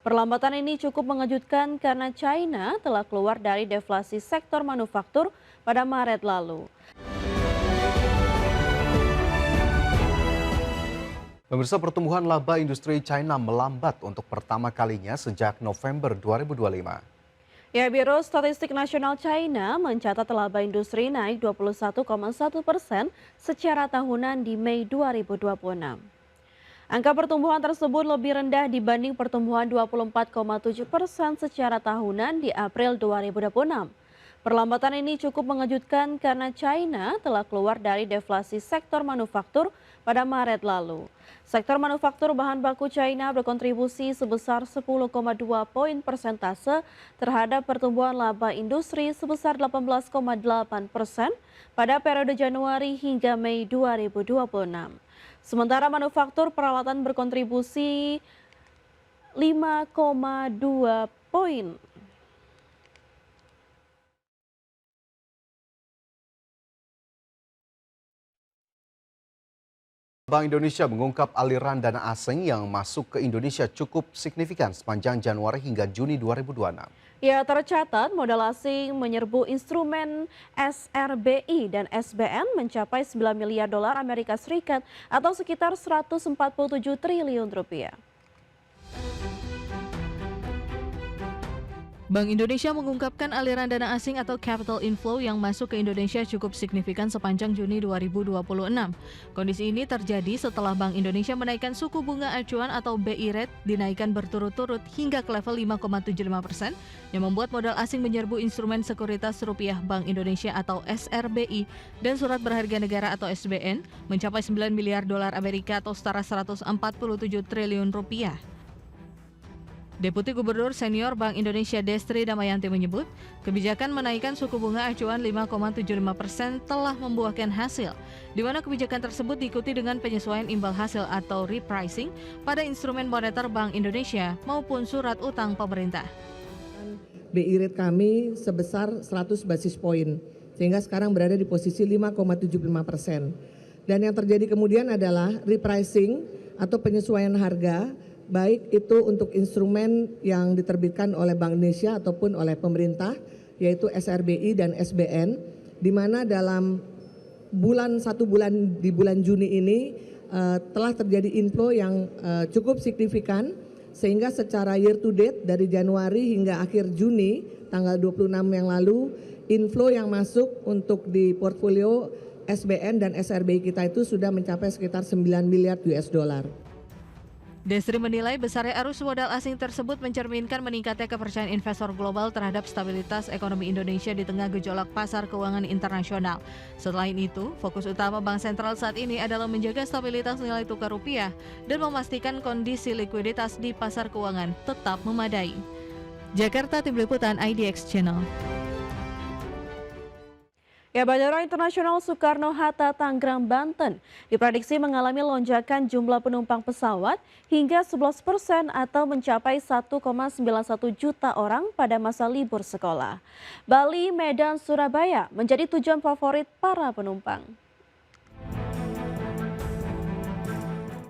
Perlambatan ini cukup mengejutkan karena China telah keluar dari deflasi sektor manufaktur pada Maret lalu. Pemirsa, pertumbuhan laba industri China melambat untuk pertama kalinya sejak November 2025. Ya, Biro Statistik Nasional China mencatat laba industri naik 21,1% secara tahunan di Mei 2026. Angka pertumbuhan tersebut lebih rendah dibanding pertumbuhan 24,7% secara tahunan di April 2026. Perlambatan ini cukup mengejutkan karena China telah keluar dari deflasi sektor manufaktur pada Maret lalu. Sektor manufaktur bahan baku China berkontribusi sebesar 10,2 poin persentase terhadap pertumbuhan laba industri sebesar 18,8% pada periode Januari hingga Mei 2026. Sementara manufaktur peralatan berkontribusi 5,2 poin. Bank Indonesia mengungkap aliran dana asing yang masuk ke Indonesia cukup signifikan sepanjang Januari hingga Juni 2026. Ya, tercatat modal asing menyerbu instrumen SRBI dan SBN mencapai 9 miliar dolar Amerika Serikat atau sekitar 147 triliun rupiah. Bank Indonesia mengungkapkan aliran dana asing atau capital inflow yang masuk ke Indonesia cukup signifikan sepanjang Juni 2026. Kondisi ini terjadi setelah Bank Indonesia menaikkan suku bunga acuan atau BI rate dinaikkan berturut-turut hingga ke level 5,75% yang membuat modal asing menyerbu instrumen sekuritas rupiah Bank Indonesia atau SRBI dan surat berharga negara atau SBN mencapai 9 miliar dolar Amerika atau setara 147 triliun rupiah. Deputi Gubernur Senior Bank Indonesia Destri Damayanti menyebut, kebijakan menaikkan suku bunga acuan 5,75% telah membuahkan hasil, di mana kebijakan tersebut diikuti dengan penyesuaian imbal hasil atau repricing pada instrumen moneter Bank Indonesia maupun surat utang pemerintah. BI rate kami sebesar 100 basis poin, sehingga sekarang berada di posisi 5,75%. Dan yang terjadi kemudian adalah repricing atau penyesuaian harga, baik itu untuk instrumen yang diterbitkan oleh Bank Indonesia ataupun oleh pemerintah, yaitu SRBI dan SBN, di mana dalam satu bulan di bulan Juni ini telah terjadi inflow yang cukup signifikan, sehingga secara year to date dari Januari hingga akhir Juni tanggal 26 yang lalu, inflow yang masuk untuk di portfolio SBN dan SRBI kita itu sudah mencapai sekitar 9 miliar US dollar. Destri menilai besarnya arus modal asing tersebut mencerminkan meningkatnya kepercayaan investor global terhadap stabilitas ekonomi Indonesia di tengah gejolak pasar keuangan internasional. Selain itu, fokus utama Bank Sentral saat ini adalah menjaga stabilitas nilai tukar rupiah dan memastikan kondisi likuiditas di pasar keuangan tetap memadai. Jakarta, Tim Liputan IDX Channel. Ya, Bandara Internasional Soekarno-Hatta, Tangerang, Banten diprediksi mengalami lonjakan jumlah penumpang pesawat hingga 11% atau mencapai 1,91 juta orang pada masa libur sekolah. Bali, Medan, Surabaya menjadi tujuan favorit para penumpang.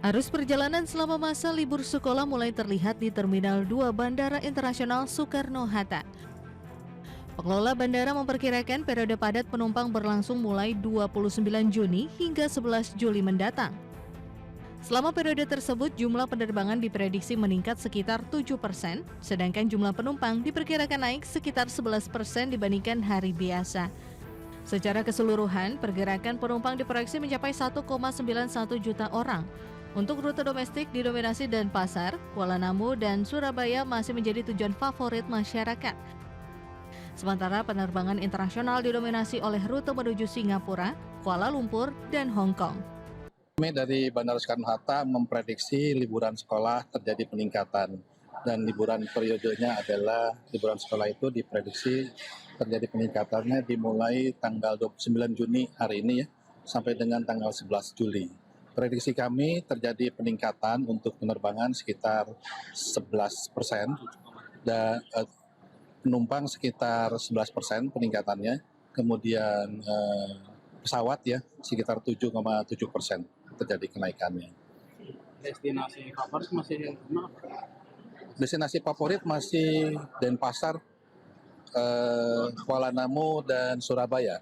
Arus perjalanan selama masa libur sekolah mulai terlihat di Terminal 2 Bandara Internasional Soekarno-Hatta. Pengelola bandara memperkirakan periode padat penumpang berlangsung mulai 29 Juni hingga 11 Juli mendatang. Selama periode tersebut, jumlah penerbangan diprediksi meningkat sekitar 7%, sedangkan jumlah penumpang diperkirakan naik sekitar 11% dibandingkan hari biasa. Secara keseluruhan, pergerakan penumpang diproyeksi mencapai 1,91 juta orang. Untuk rute domestik didominasi Denpasar, Kuala Namu, dan Surabaya masih menjadi tujuan favorit masyarakat. Sementara penerbangan internasional didominasi oleh rute menuju Singapura, Kuala Lumpur, dan Hong Kong. Kami dari Bandara Soekarno-Hatta memprediksi liburan sekolah terjadi peningkatan. Dan liburan periodenya adalah liburan sekolah itu diprediksi terjadi peningkatannya dimulai tanggal 29 Juni hari ini ya, sampai dengan tanggal 11 Juli. Prediksi kami terjadi peningkatan untuk penerbangan sekitar 11%. Dan penumpang sekitar 11% peningkatannya, kemudian pesawat ya sekitar 7,7% terjadi kenaikannya. Destinasi favorit masih Destinasi favorit masih Denpasar, Kuala Namu, dan Surabaya.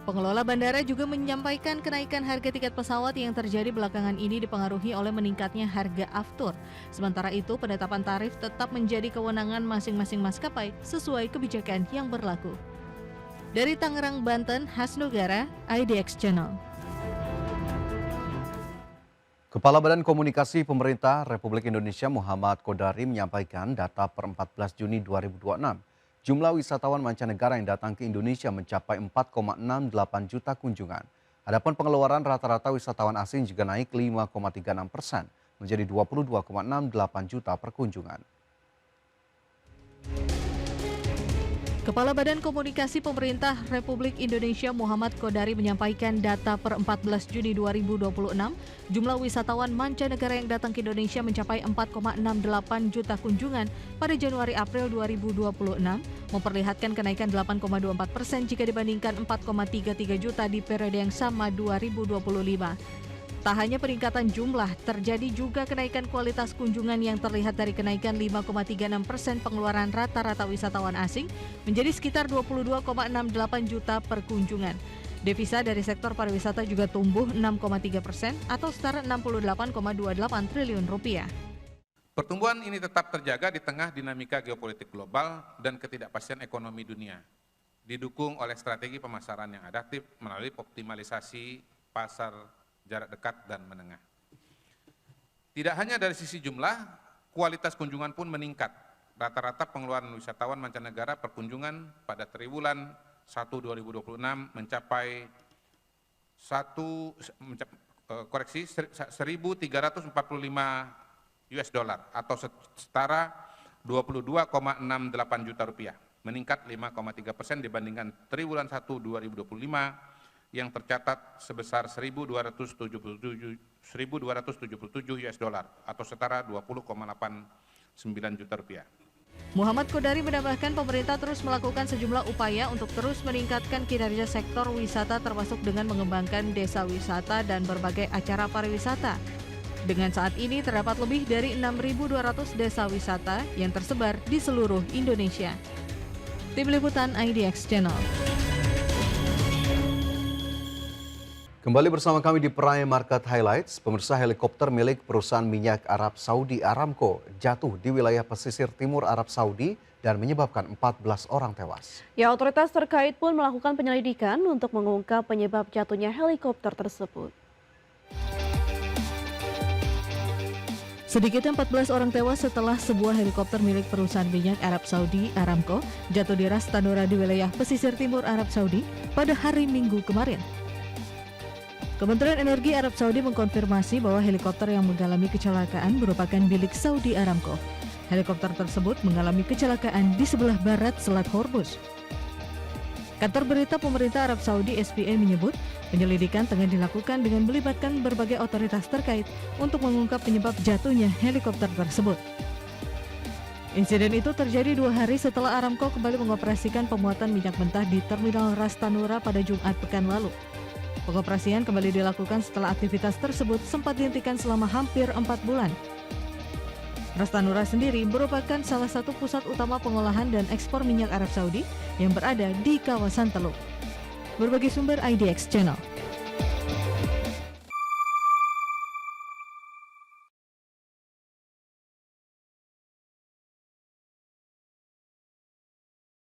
Pengelola bandara juga menyampaikan kenaikan harga tiket pesawat yang terjadi belakangan ini dipengaruhi oleh meningkatnya harga aftur. Sementara itu, penetapan tarif tetap menjadi kewenangan masing-masing maskapai sesuai kebijakan yang berlaku. Dari Tangerang, Banten, Hasnugara, IDX Channel. Kepala Badan Komunikasi Pemerintah Republik Indonesia Muhammad Kodari menyampaikan data per 14 Juni 2026. Jumlah wisatawan mancanegara yang datang ke Indonesia mencapai 4,68 juta kunjungan. Adapun pengeluaran rata-rata wisatawan asing juga naik 5,36% menjadi 22,68 juta per kunjungan. Kepala Badan Komunikasi Pemerintah Republik Indonesia Muhammad Kodari menyampaikan data per 14 Juni 2026, jumlah wisatawan mancanegara yang datang ke Indonesia mencapai 4,68 juta kunjungan pada Januari-April 2026, memperlihatkan kenaikan 8,24% jika dibandingkan 4,33 juta di periode yang sama 2025. Tak hanya peningkatan jumlah, terjadi juga kenaikan kualitas kunjungan yang terlihat dari kenaikan 5,36% pengeluaran rata-rata wisatawan asing menjadi sekitar 22,68 juta per kunjungan. Devisa dari sektor pariwisata juga tumbuh 6,3% atau setara 68,28 triliun rupiah. Pertumbuhan ini tetap terjaga di tengah dinamika geopolitik global dan ketidakpastian ekonomi dunia, didukung oleh strategi pemasaran yang adaptif melalui optimalisasi pasar jarak dekat dan menengah. Tidak hanya dari sisi jumlah, kualitas kunjungan pun meningkat. Rata-rata pengeluaran wisatawan mancanegara per kunjungan pada triwulan 1 2026 mencapai 1.345 US dollar atau setara 22,68 juta rupiah, meningkat 5,3% dibandingkan triwulan 1 2025 yang tercatat sebesar 1.277 US dollar atau setara 20,89 juta rupiah. Muhammad Kodari menambahkan pemerintah terus melakukan sejumlah upaya untuk terus meningkatkan kinerja sektor wisata termasuk dengan mengembangkan desa wisata dan berbagai acara pariwisata. Dengan saat ini terdapat lebih dari 6.200 desa wisata yang tersebar di seluruh Indonesia. Tim Liputan IDX Channel. Kembali bersama kami di Prime Market Highlights. Pemirsa, helikopter milik perusahaan minyak Arab Saudi Aramco jatuh di wilayah pesisir timur Arab Saudi dan menyebabkan 14 orang tewas. Ya, otoritas terkait pun melakukan penyelidikan untuk mengungkap penyebab jatuhnya helikopter tersebut. Sedikitnya 14 orang tewas setelah sebuah helikopter milik perusahaan minyak Arab Saudi Aramco jatuh di Ras Tanura di wilayah pesisir timur Arab Saudi pada hari Minggu kemarin. Kementerian Energi Arab Saudi mengkonfirmasi bahwa helikopter yang mengalami kecelakaan merupakan milik Saudi Aramco. Helikopter tersebut mengalami kecelakaan di sebelah barat Selat Hormuz. Kantor berita pemerintah Arab Saudi SPA menyebut penyelidikan tengah dilakukan dengan melibatkan berbagai otoritas terkait untuk mengungkap penyebab jatuhnya helikopter tersebut. Insiden itu terjadi 2 hari setelah Aramco kembali mengoperasikan pemuatan minyak mentah di Terminal Ras Tanura pada Jumat pekan lalu. Pengoperasian kembali dilakukan setelah aktivitas tersebut sempat dihentikan selama hampir 4 bulan. Ras Tanura sendiri merupakan salah satu pusat utama pengolahan dan ekspor minyak Arab Saudi yang berada di kawasan Teluk. Berbagai sumber IDX Channel.